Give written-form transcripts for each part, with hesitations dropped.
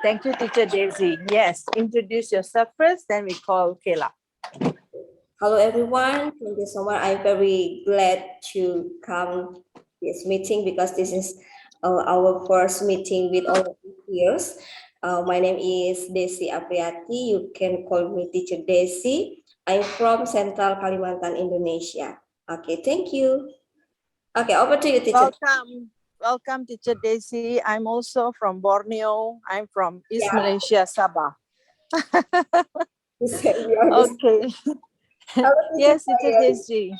Thank you, Teacher Desy. Yes, introduce yourself first, then we call Kayla. Hello, everyone. Thank you so much. I'm very glad to come this meeting because this is our first meeting with all of you here. My name is Desy Apriati. You can call me Teacher Desy. I'm from Central Kalimantan, Indonesia. Okay, thank you. Okay, over to you, Teacher. Welcome, Teacher Desy. I'm also from Borneo. I'm from East Yeah. Malaysia, Sabah. Okay. Yes, Teacher Desy.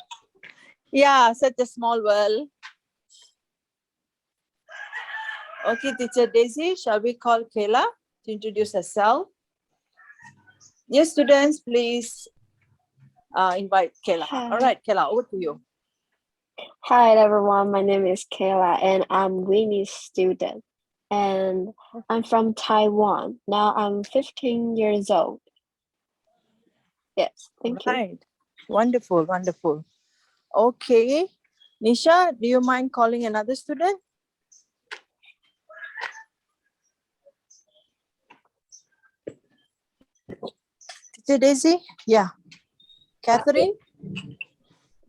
Yeah, such a small world. Okay, Teacher Desy, shall we call Kayla to introduce herself? Yes, students, please invite Kayla. Hi. All right, Kayla, over to you. Hi everyone, my name is Kayla and I'm Winnie's student and I'm from Taiwan. Now I'm 15 years old. Yes, thank you. Right. Wonderful, wonderful. Okay. Nisha, do you mind calling another student? Teacher Desy? Yeah. Catherine? Okay.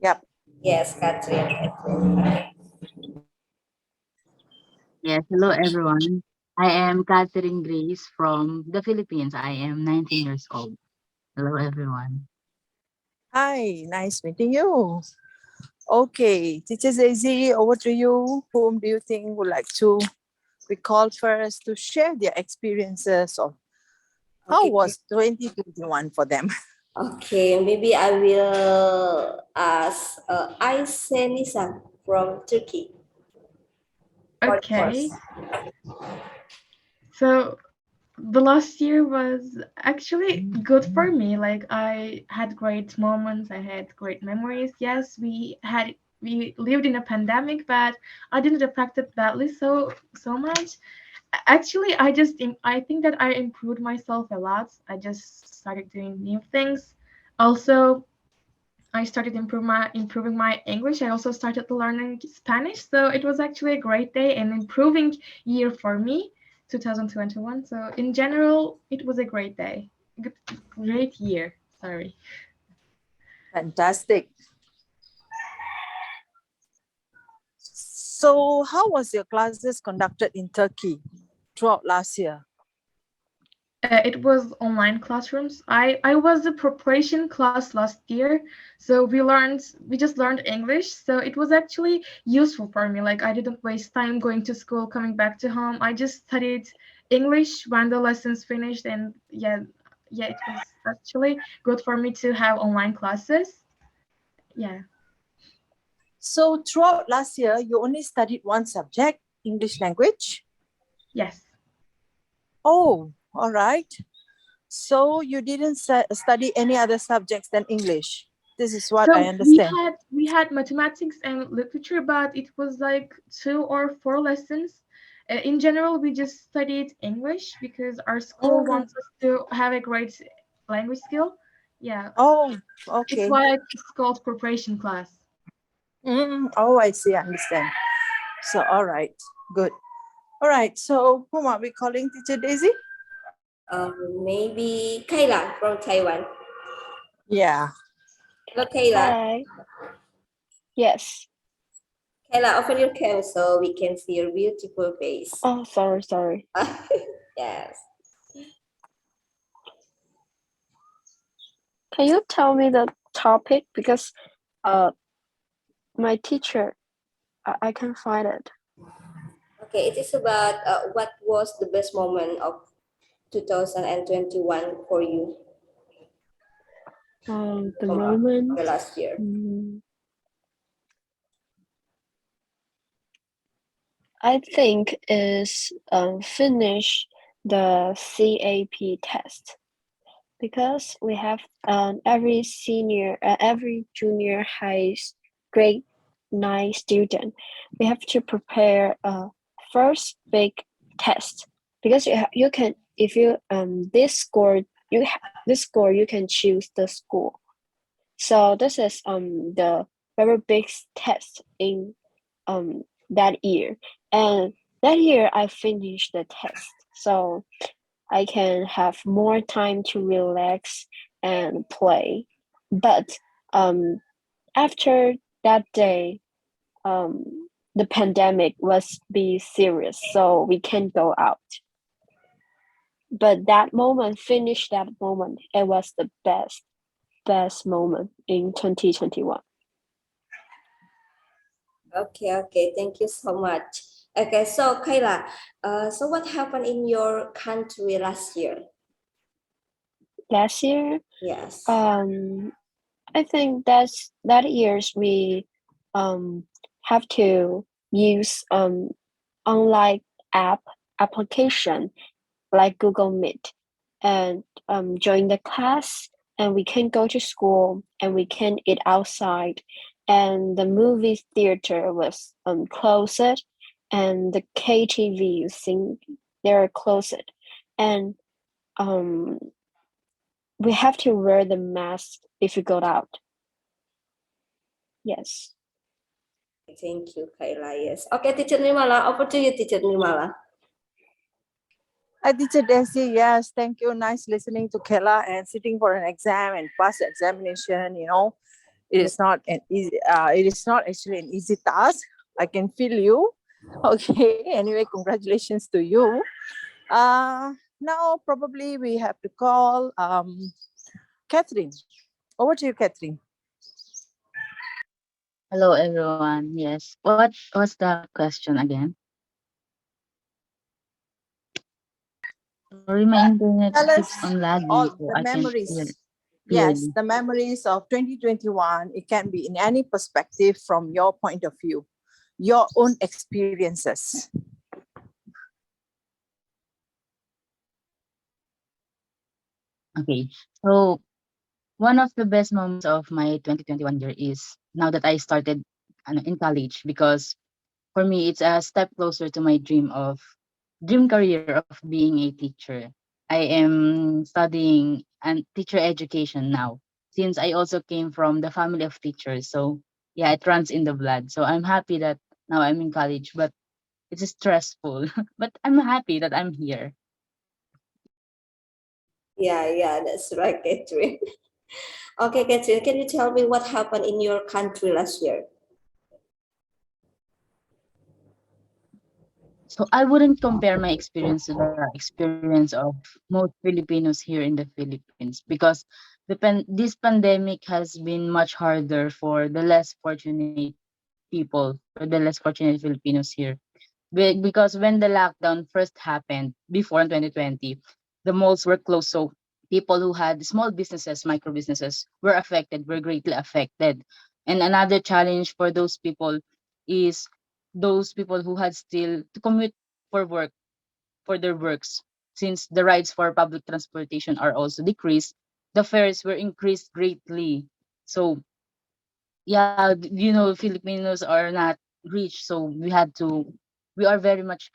Yep. Yes, Catherine. Yes, hello everyone. I am Catherine Grace from the Philippines. I am 19 years old. Hello everyone. Hi, nice meeting you. Okay, Teacher Desy, over to you. Whom do you think would like to recall first to share their experiences of how was 2021 for them? Okay, maybe I will ask Aysenisa from Turkey. Okay. So the last year was actually good for me. Like I had great moments, I had great memories. Yes, we lived in a pandemic, but I didn't affect it badly so much. Actually, I think that I improved myself a lot. I just started doing new things. Also, I started improving my English. I also started learning Spanish. So it was actually a great day and improving year for me, 2021. So in general, it was a great day. Great year. Sorry. Fantastic. So how was your classes conducted in Turkey throughout last year? It was online classrooms. I was the preparation class last year, so we just learned English. So it was actually useful for me. Like I didn't waste time going to school, coming back to home. I just studied English when the lessons finished, and yeah, it was actually good for me to have online classes. Yeah. So throughout last year, you only studied one subject, English language? Yes. Oh, all right. So you didn't study any other subjects than English. This is what I understand. We had mathematics and literature, but it was like 2 or 4 lessons. In general, we just studied English because our school wants us to have a great language skill. Yeah. Oh, okay. It's why it's called preparation class. Oh, I see. I understand. So, all right. Good. All right. So, whom are we calling, Teacher Desy? Maybe Kayla from Taiwan. Yeah. Hello, Kayla. Hi. Yes. Kayla, open your cam so we can see your beautiful face. Oh, sorry. Yes. Can you tell me the topic because my teacher I can't find it. Okay, it is about what was the best moment of 2021 for you? The moment the last year. I think is finish the CAP test because we have every junior high grade 9 student, we have to prepare a first big test because you can if you this score you can choose the school. So this is the very big test in that year, and that year I finished the test. So I can have more time to relax and play. But after that day, the pandemic was be serious, so we can't go out. But that moment, finish that moment, it was the best moment in 2021. Okay. Thank you so much. Okay, so Kayla, so what happened in your country last year? Last year, Yes. I think that years we have to use online application like Google Meet and join the class, and we can go to school and we can eat outside, and the movie theater was closed, and the KTV sing they're closed, and um we have to wear the mask if we go out. Yes. Thank you, Kayla. Yes. Okay, Teacher Nirmala, over to you, Teacher Nirmala. Hi, Teacher Desy. Yes, thank you. Nice listening to Kela and sitting for an exam and pass the examination. It is not an easy. It is not actually an easy task. I can feel you. Okay. Anyway, congratulations to you. Now probably we have to call Catherine. Over to you, Catherine. Hello, everyone. Yes. What was the question again? Sorry, my internet Tell keeps us on lagging, all so the I can't hear memories. Yes, clearly. the memories of 2021. It can be in any perspective from your point of view, your own experiences. Okay. So one of the best moments of my 2021 year is now that I started in college, because for me it's a step closer to my dream career of being a teacher. I am studying and teacher education now, since I also came from the family of teachers. So yeah, it runs in the blood. So I'm happy that now I'm in college, but it's stressful. But I'm happy that I'm here. Yeah, that's right, Catherine. Okay, Catherine, can you tell me what happened in your country last year? So I wouldn't compare my experience to the experience of most Filipinos here in the Philippines, because this pandemic has been much harder for the less fortunate people, for the less fortunate Filipinos here. Because when the lockdown first happened before in 2020, the malls were closed. So people who had small businesses, micro businesses, were greatly affected. And another challenge for those people is those people who had still to commute for work, for their works. Since the rides for public transportation are also decreased, the fares were increased greatly. So yeah, Filipinos are not rich, so we are very much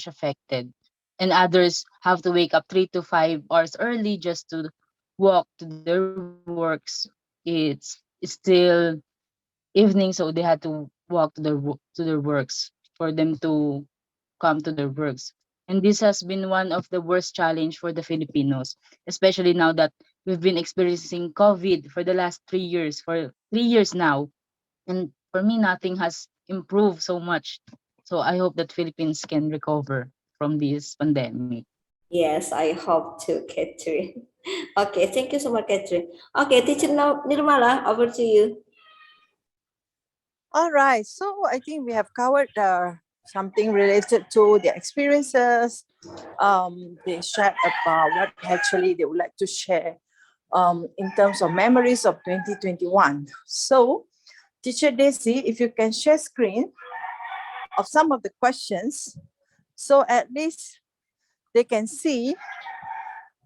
affected. And others have to wake up 3 to 5 hours early just to walk to their works. It's still evening, so they had to walk to their works for them to come to their works. And this has been one of the worst challenge for the Filipinos, especially now that we've been experiencing COVID for the last 3 years, for 3 years now. And for me, nothing has improved so much. So I hope that Philippines can recover from this pandemic. Yes, I hope to, Catherine. Okay, thank you so much, Catherine. Okay, Teacher Nirmala, over to you. All right. So I think we have covered something related to their experiences. They shared about what actually they would like to share in terms of memories of 2021. So, Teacher Desy, if you can share screen of some of the questions, so at least they can see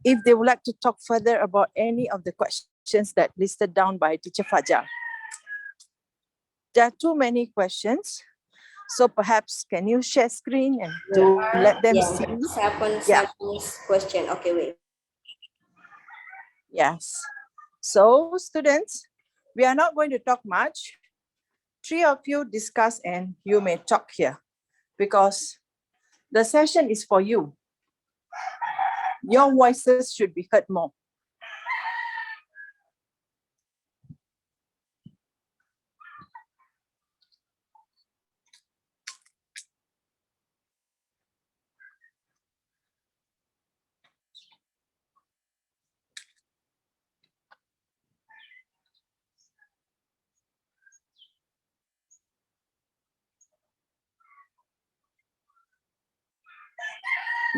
if they would like to talk further about any of the questions that listed down by Teacher Fajar. There are too many questions. So perhaps can you share screen and to let them Yeah, see? seven, Yeah, question. Okay, wait. yes. So students, we are not going to talk much. Three of you discuss and you may talk here because the session is for you. Your voices should be heard more.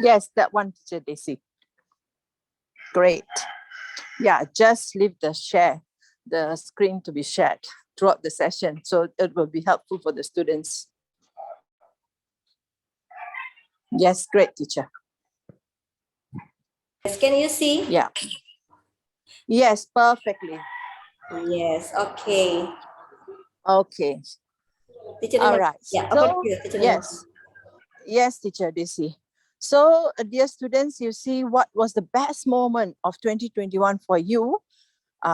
Yes, that one, teacher Desy. Great. Yeah, just leave the screen to be shared throughout the session, so it will be helpful for the students. Yes, great, teacher. Yes, can you see? Yeah. Yes, perfectly. Yes, okay. Okay. Teacher All Nirmala. right. Yeah, over to So, you, Teacher Nirmala. yes, teacher Desy. So, dear students, you see what was the best moment of 2021 for you.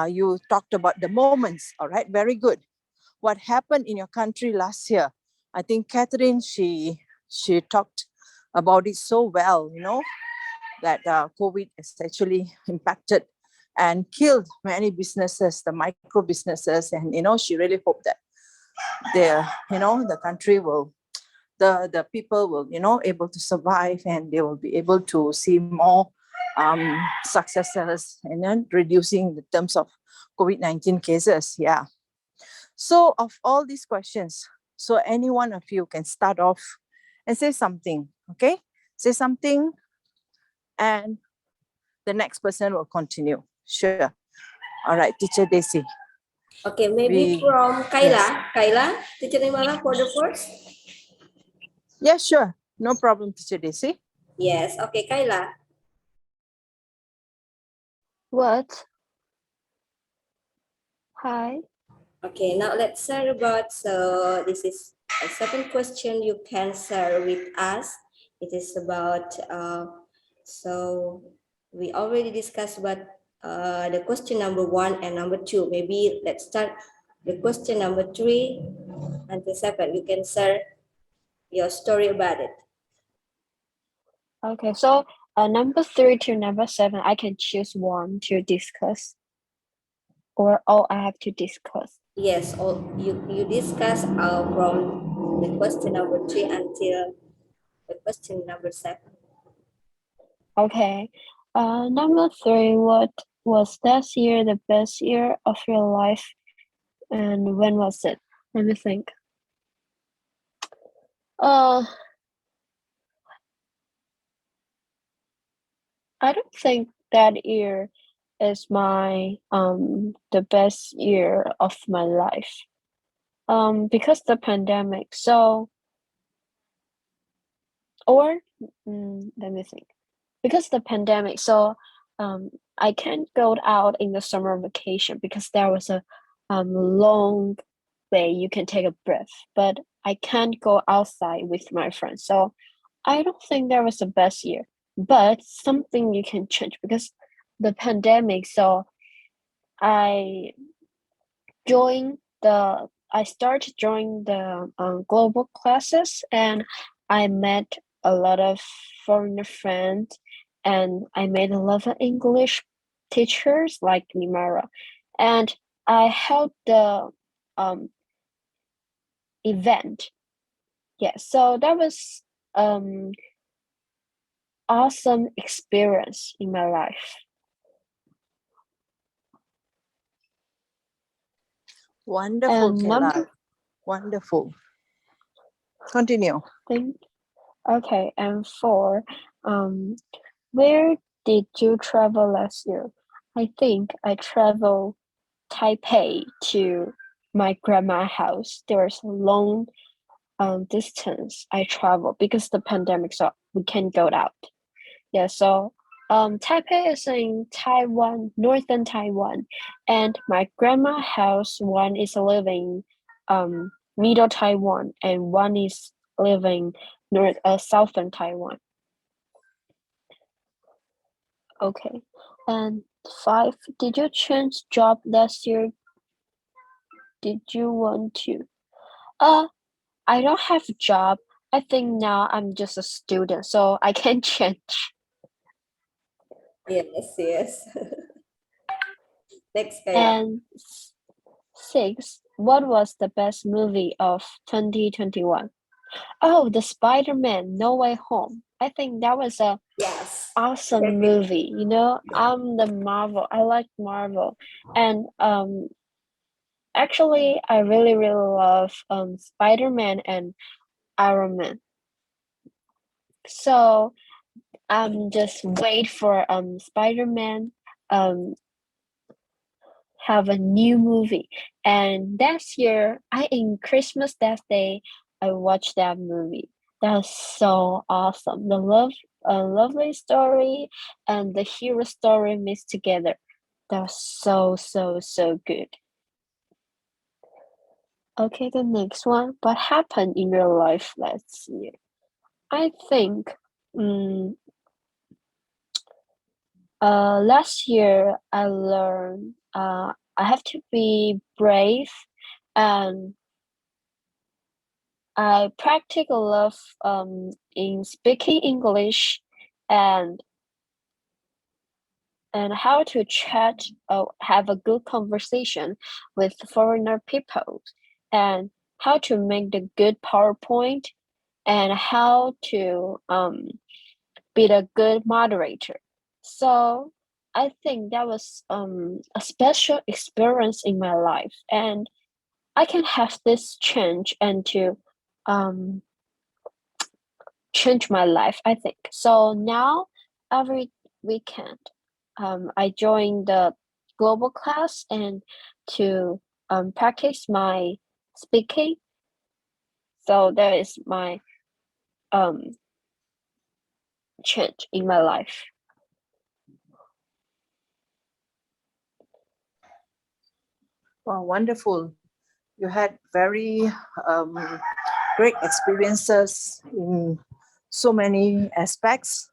You talked about the moments. All right, very good. What happened in your country last year? I think Catherine, she talked about it so well. That COVID has actually impacted and killed many businesses, the micro businesses, and she really hoped that the country will, the people will, able to survive, and they will be able to see more successes and then reducing the terms of COVID-19 cases. Yeah. So of all these questions, so any one of you can start off and say something. Okay, say something, and the next person will continue. Sure. All right, teacher Desy. Okay, maybe We from Yes. Kaila. Kaila, Teacher Nirmala for the first. Yeah, sure. No problem, teacher Desy. Yes, okay, Kaila. What? Hi. Okay, now let's share about, so this is a second question you can share with us. It is about, so we already discussed about the question number 1 and number 2. Maybe let's start the question number 3 until 7. You can share your story about it. Okay, so number 3 to number 7, I can choose one to discuss, or all I have to discuss. Yes, all you discuss from the question number 3 until the question number 7. Okay. Number 3, what was this year the best year of your life, and when was it? Let me think. Uh, I don't think that year is my the best year of my life. Because the pandemic. So, or let me think. Because the pandemic, so I can't go out in the summer vacation because there was a long way you can take a breath, but I can't go outside with my friends. So I don't think that was the best year, but something you can change because the pandemic. So I I started joining the global classes, and I met a lot of foreigner friends, and I made a lot of English teachers like Nirmala, and I held the um, event. Yeah, so that was awesome experience in my life. Wonderful, And Kayla. Wonderful. Continue. thing, okay, and 4, um, where did you travel last year? I think I traveled Taipei to my grandma's house. There's a long distance I travel because the pandemic, so we can't go out. Yeah, so Taipei is in Taiwan, northern Taiwan, and my grandma's house, one is living middle Taiwan, and one is living southern Taiwan. Okay. And 5, did you change job last year? Did you want to? Uh, I don't have a job. I think now I'm just a student, so I can change. Yes, yes. Next, Kayla. And six, what was the best movie of 2021? Oh, the Spider-Man No Way Home. I think that was a Yes. awesome Very movie. You know, I'm the Marvel. I like Marvel. And actually I really love Spider-Man and Iron Man. So just wait for Spider-Man um have a new movie. And last year, I in Christmas that day, I watched that movie. That was so awesome. The lovely story and the hero story mixed together. That was so good. Okay, the next one. What happened in your life last year? I think, um, last year I learned I have to be brave and I practice a lot in speaking English and how to chat have a good conversation with foreigner people and how to make the good PowerPoint and how to be a good moderator. So I think that was a special experience in my life and I can have this change and to um changed my life, I think. So now every weekend, I join the global class and to practice my speaking. So that is my um change in my life. Wow, wonderful. You had very um, great experiences in so many aspects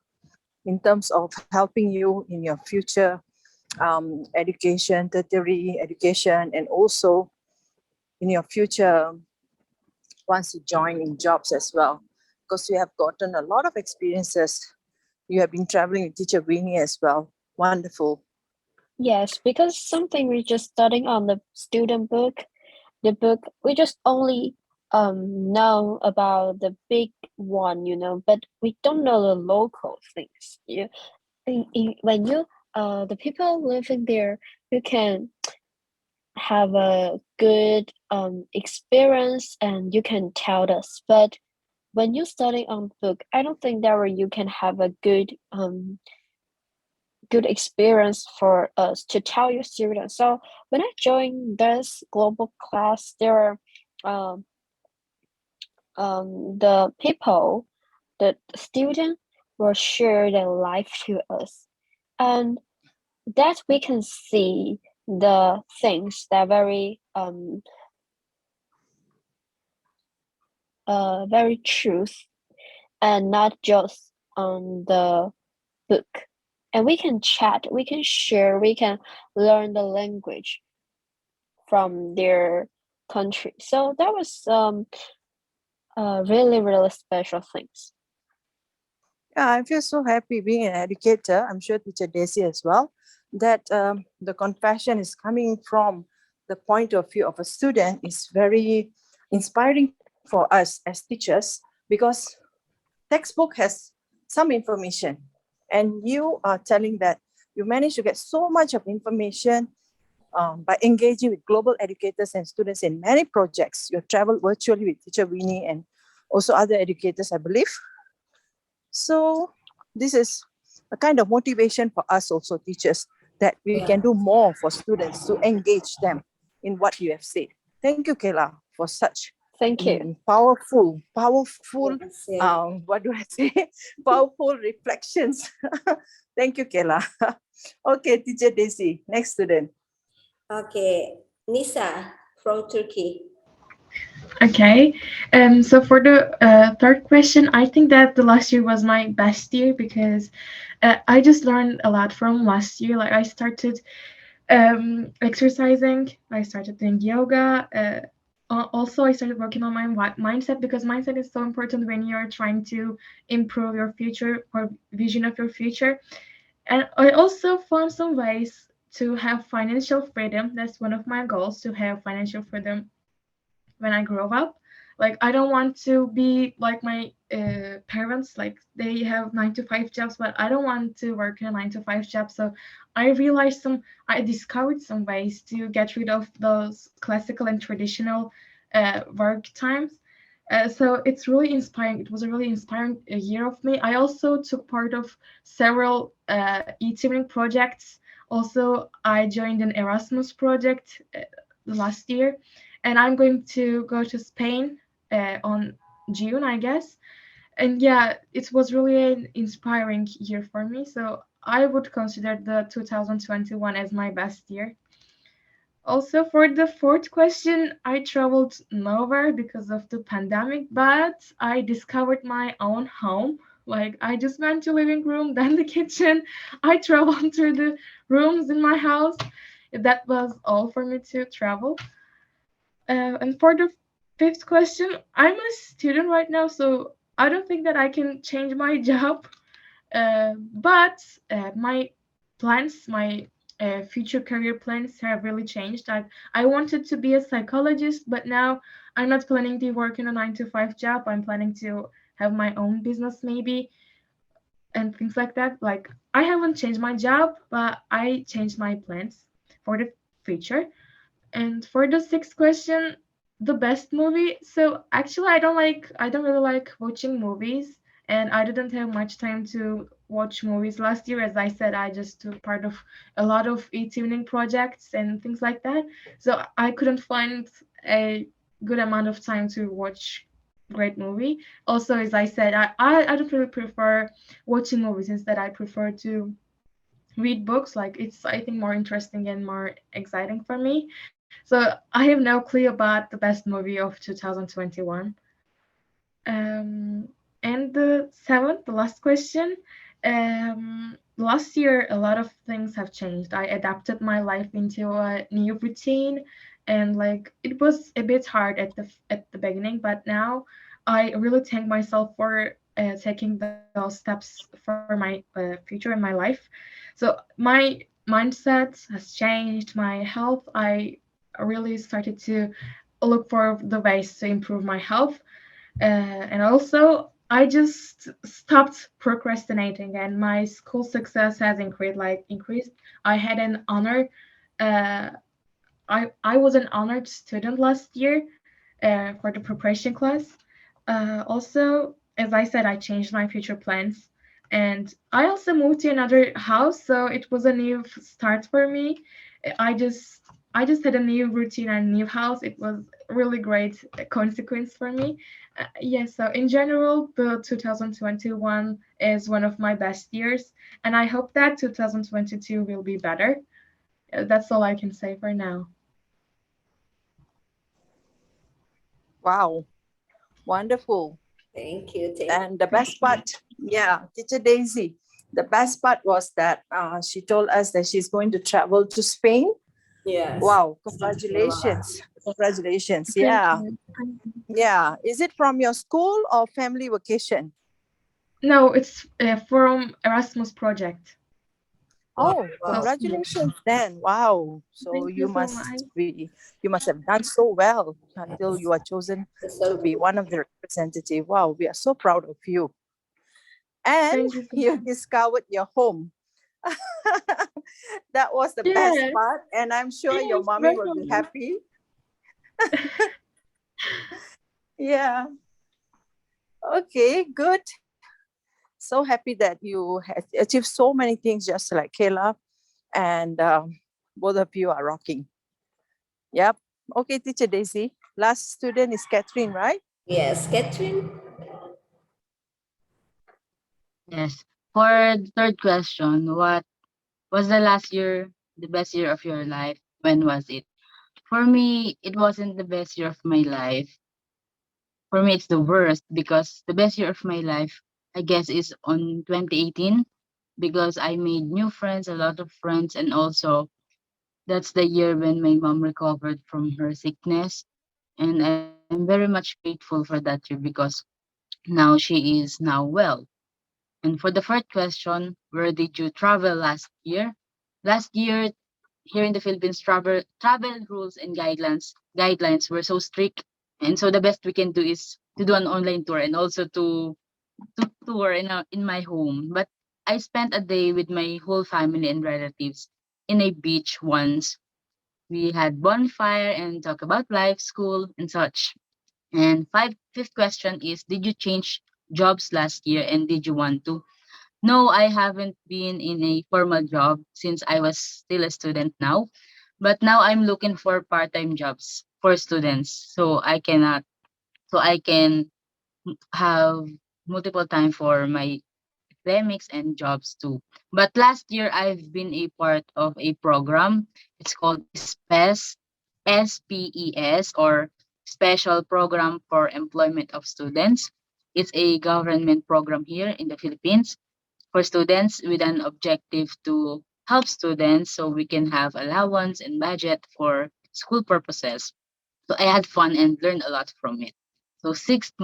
in terms of helping you in your future education, tertiary education, and also in your future once you join in jobs as well. Because you have gotten a lot of experiences. You have been traveling with teacher Winnie as well. Wonderful. Yes, because something we're just studying on the student book, the book we just only know about the big one, but we don't know the local things. When you the people living there, you can have a good experience and you can tell us. But when you study on book, I don't think that way you can have a good experience for us to tell your students. So when I joined this global class, there are um, the people, the student will share their life to us, and that we can see the things that are very truth and not just on the book. And we can chat, we can share, we can learn the language from their country. So that was really special things. Yeah, I feel so happy being an educator. I'm sure teacher Desy as well, that the confession is coming from the point of view of a student is very inspiring for us as teachers because textbook has some information and you are telling that you manage to get so much of information by engaging with global educators and students in many projects. You travel virtually with teacher Winnie and also other educators, I believe. So this is a kind of motivation for us also teachers that we can do more for students to engage them in what you have said. Thank you, Kayla, for such Thank you. powerful, yes, yeah. what do I say? Powerful reflections. Thank you, Kayla. Okay, teacher Daisy, next student. Okay, Nisa from Turkey. Okay. So for the third question, I think that the last year was my best year because I just learned a lot from last year. Like I started exercising, I started doing yoga. Also, I started working on my mindset because mindset is so important when you're trying to improve your future or vision of your future. And I also found some ways to have financial freedom. That's one of my goals, to have financial freedom when I grow up. Like I don't want to be like my parents, like they have 9 to 5 jobs, but I don't want to work in a 9 to 5 job. So I discovered some ways to get rid of those classical and traditional work times. So it's really inspiring. It was a really inspiring year of me. I also took part of several e-teaming projects. Also, I joined an Erasmus project last year, and I'm going to go to Spain on June, I guess. And yeah, it was really an inspiring year for me. So I would consider the 2021 as my best year. Also, for the fourth question, I traveled nowhere because of the pandemic, but I discovered my own home. Like, I just went to living room, then the kitchen. I traveled through the rooms in my house. That was all for me to travel. And for the fifth question, I'm a student right now, so I don't think that I can change my job. But my plans, my future career plans have really changed. I wanted to be a psychologist, but now I'm not planning to work in a 9 to 5 job. I'm planning to have my own business maybe and things like that. Like I haven't changed my job, but I changed my plans for the future. And for the sixth question, the best movie. So actually, I don't really like watching movies, and I didn't have much time to watch movies last year. As I said, I just took part of a lot of evening projects and things like that. So I couldn't find a good amount of time to watch great movie. Also, as I said, I don't really prefer watching movies. Instead, I prefer to read books. Like it's I think more interesting and more exciting for me. So I have no clue about the best movie of 2021. And the seventh, the last question. Last year, a lot of things have changed. I adapted my life into a new routine, and like it was a bit hard at the beginning, but now I really thank myself for taking those steps for my future in my life. So my mindset has changed. My health, I really started to look for the ways to improve my health, and also I just stopped procrastinating, and my school success has increased. I had an honor. Uh, I was an honored student last year for the preparation class. Also, as I said, I changed my future plans, and I also moved to another house, so it was a new start for me. I just I just had a new routine and new house. It was really great consequence for me. Yes, so in general, the 2021 is one of my best years, and I hope that 2022 will be better. That's all I can say for now. Wow, wonderful. Thank you. Thank And the best part, yeah, Teacher Daisy, the best part was that she told us that she's going to travel to Spain. Yes. Wow, Nirmala. congratulations. Congratulations. Thank Yeah. you. Yeah. Is it from your school or family vacation? No, it's from Erasmus project. Wow. Oh, So Wow. congratulations then. Wow. So thank you so much. you must have done so well until you are chosen It's to so be good. one of the representative. Wow, we are so proud of you. And Thank you so you much. discovered your home. That was the best Yes, part. And I'm sure your yes, mommy will be definitely. happy. Yeah. Okay, good. So happy that you have achieved so many things just like Kayla. And both of you are rocking. Yep. Okay, Teacher Daisy. Last student is Catherine, right? Yes, Catherine. Yes. For the third question, what was the last year the best year of your life? When was it? For me, it wasn't the best year of my life. For me, it's the worst because the best year of my life, I guess, is on 2018 because I made new friends, a lot of friends, and also that's the year when my mom recovered from her sickness. And I'm very much grateful for that year because now she is now well. And for the first question, where did you travel last year? Last year, here in the Philippines, travel rules and guidelines were so strict, and so the best we can do is to do an online tour and also to tour in my home. But I spent a day with my whole family and relatives in a beach once. We had bonfire and talk about life, school, and such. And fifth question is, did you change jobs last year and did you want to? No, I haven't been in a formal job since I was still a student now. But now I'm looking for part-time jobs for students so I can have multiple time for my academics and jobs too. But last year I've been a part of a program. It's called SPES or Special Program for Employment of Students. It's a government program here in the Philippines for students with an objective to help students so we can have allowance and budget for school purposes. So I had fun and learned a lot from it. So sixth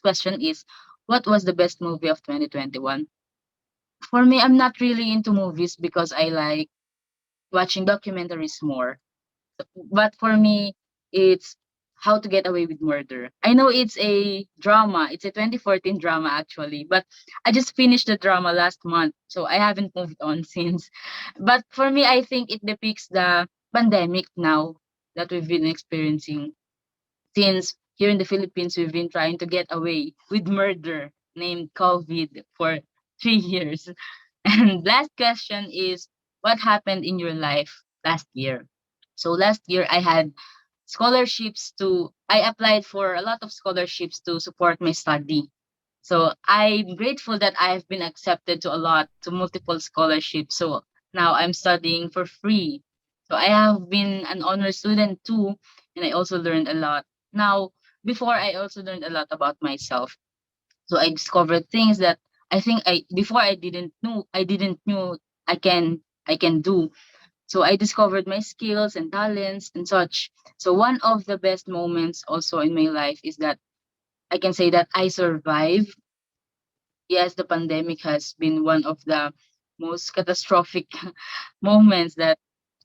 question is, what was the best movie of 2021? For me, I'm not really into movies because I like watching documentaries more. But for me, it's How to Get Away with Murder. I know it's a drama. It's a 2014 drama actually, but I just finished the drama last month, so I haven't moved on since. But for me, I think it depicts the pandemic now that we've been experiencing since here in the Philippines we've been trying to get away with murder named COVID for 3 years. And last question is, what happened in your life last year? So last year I applied for a lot of scholarships to support my study. So I'm grateful that I have been accepted to multiple scholarships. So now I'm studying for free. So I have been an honor student too, and I also learned a lot. Now, before I also learned a lot about myself. So I discovered things that I think I before I didn't knew I can do. So I discovered my skills and talents and such. So one of the best moments also in my life is that I can say that I survived. Yes, the pandemic has been one of the most catastrophic moments that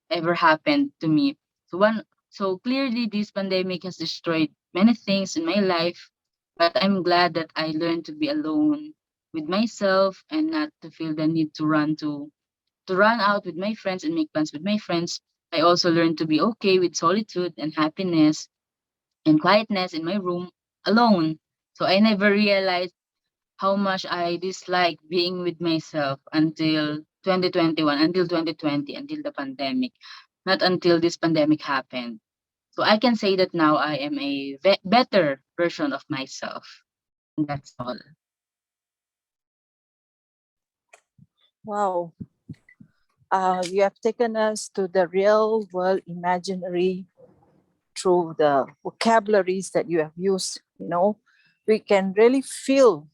ever happened to me. So clearly this pandemic has destroyed many things in my life, but I'm glad that I learned to be alone with myself and not to feel the need to run out with my friends and make plans with my friends. I also learned to be okay with solitude and happiness and quietness in my room alone. So I never realized how much I dislike being with myself until 2021, until 2020, until the pandemic, not until this pandemic happened. So I can say that now I am a better version of myself. And that's all. Wow. You have taken us to the real world imaginary through the vocabularies that you have used. We can really feel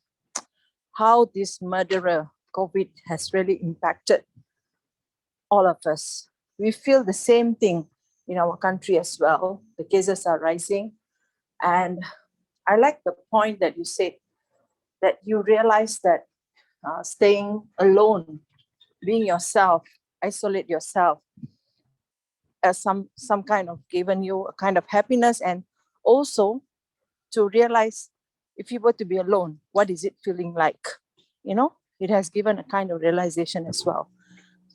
how this murderer COVID has really impacted all of us. We feel the same thing in our country as well. The cases are rising. And I like the point that you said that you realize that staying alone, being yourself, isolate yourself, as some kind of given you a kind of happiness, and also to realize if you were to be alone, what is it feeling like? It has given a kind of realization as well.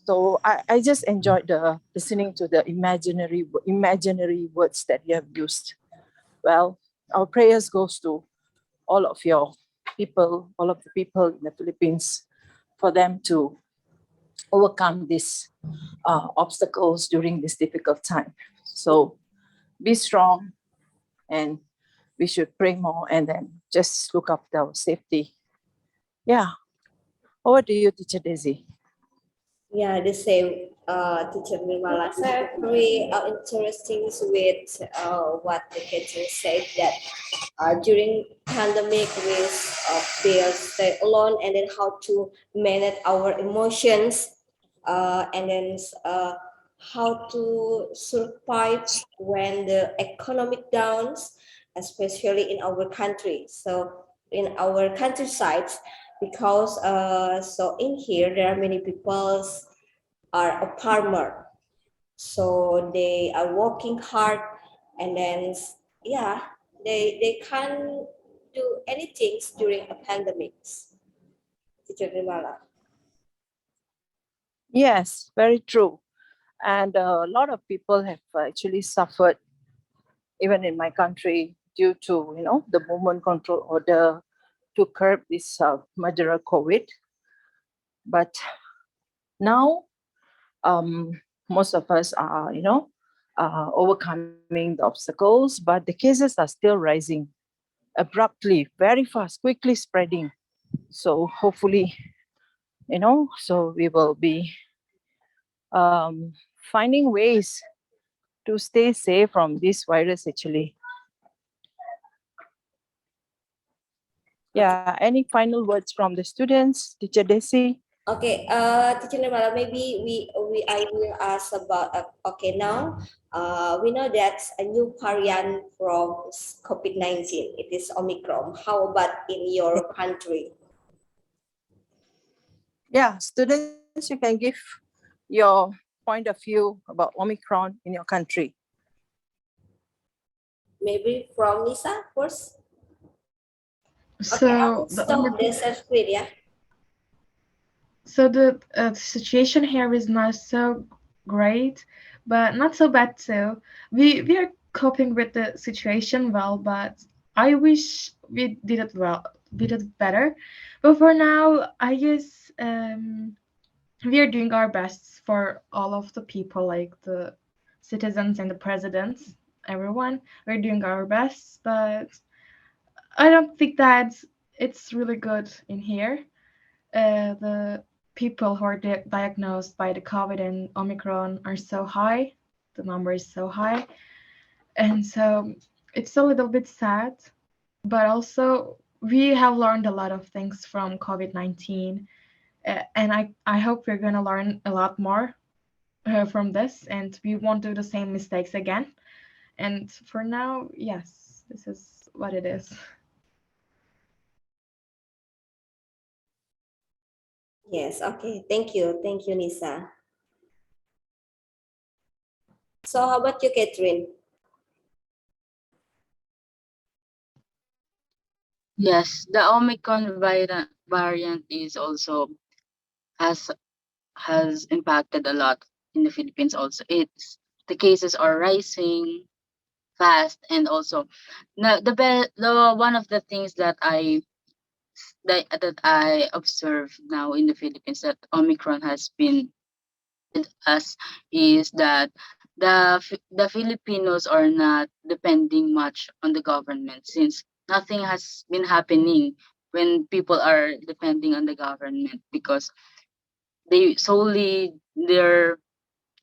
So I just enjoyed the listening to the imaginary words that you have used. Well, our prayers goes to all of your people, all of the people in the Philippines, for them to overcome these obstacles during this difficult time. So be strong, and we should pray more and then just look after our safety. Yeah. Over to you, Teacher Desy. Yeah, the same, teacher Nirmala. So very interesting with what the teacher said that during pandemic we feel stay alone and then how to manage our emotions and then how to survive when the economic downs, especially in our country. So in our countryside, because so in here there are many people are a farmer, so they are working hard, and then yeah, they can't do anything during a pandemic. Teacher Nirmala. Yes, very true. And a lot of people have actually suffered, even in my country, due to the movement control order to curb this murderer COVID. But now, most of us are overcoming the obstacles, but the cases are still rising abruptly, very fast, quickly spreading. So hopefully, so we will be finding ways to stay safe from this virus actually. Yeah, any final words from the students, Teacher Desi? Okay, Teacher Nirmala, maybe we I will ask about okay now. We know that's a new variant from COVID-19. It is Omicron. How about in your country? Yeah, students, you can give your point of view about Omicron in your country. Maybe from Nisa first. Okay, I So will the only stop the share screen. Yeah. so the situation here is not so great, but not so bad too. We are coping with the situation well, but I wish we did it well, we did it better. But for now, I guess we are doing our best for all of the people, like the citizens and the presidents, everyone. We're doing our best, but I don't think that it's really good in here. The people who are diagnosed by the COVID and Omicron are so high. The number is so high. And so it's a little bit sad, but also we have learned a lot of things from COVID 19. And I hope we're going to learn a lot more from this, and we won't do the same mistakes again. And for now, yes, this is what it is. Yes. Okay. Thank you, Nisa. So how about you, Catherine? Yes, the Omicron variant is also has has impacted a lot in the Philippines also. It's the cases are rising fast, and also the one of the things that I observe now in the Philippines that Omicron has been with us is that the Filipinos are not depending much on the government, since nothing has been happening when people are depending on the government, because they solely their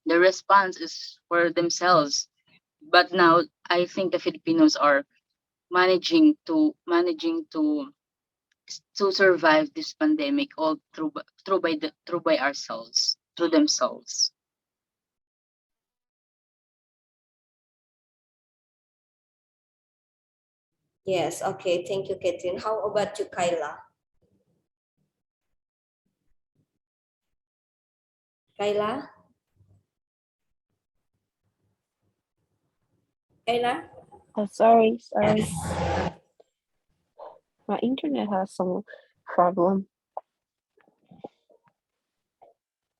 response is for themselves. But now I think the Filipinos are managing to survive this pandemic all through by ourselves, through themselves. Yes. Okay. Thank you, Catherine. How about you, Kyla? Kyla? Kyla? Oh, sorry, sorry. Yes. My internet has some problem.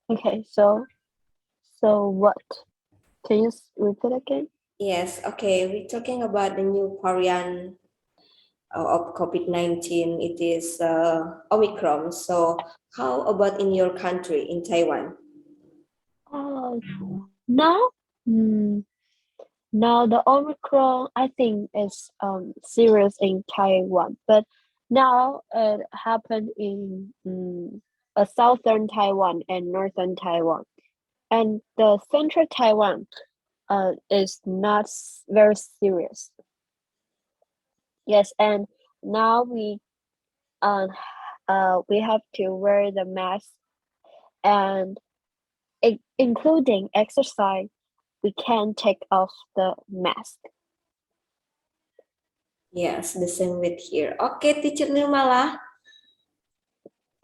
Okay, so what? Can you repeat again? Yes. Okay. We're talking about the new variant of COVID-19. It is Omicron. So how about in your country, in Taiwan? Oh, now, hmm, now the Omicron I think is serious in Taiwan, but now it happened in southern Taiwan and northern Taiwan, and the central Taiwan is not very serious. Yes, and now uh we have to wear the mask, and including exercise, we can take off the mask. Yes, the same with here. Okay, Teacher Nirmala.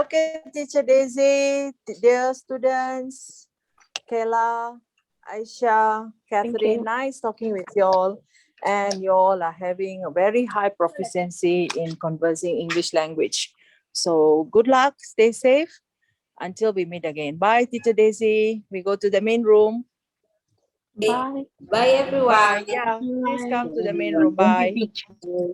Okay, Teacher Daisy, dear students, Kayla, Aisha, Thank Catherine, you. nice talking with you all. And you all are having a very high proficiency in conversing English language. So good luck, stay safe until we meet again. Bye, Teacher Daisy. We go to the main room. Okay. Bye. Bye, everyone. Bye. Yeah, please Bye. come to the main Everyone. room. Thank you, Bye. teacher.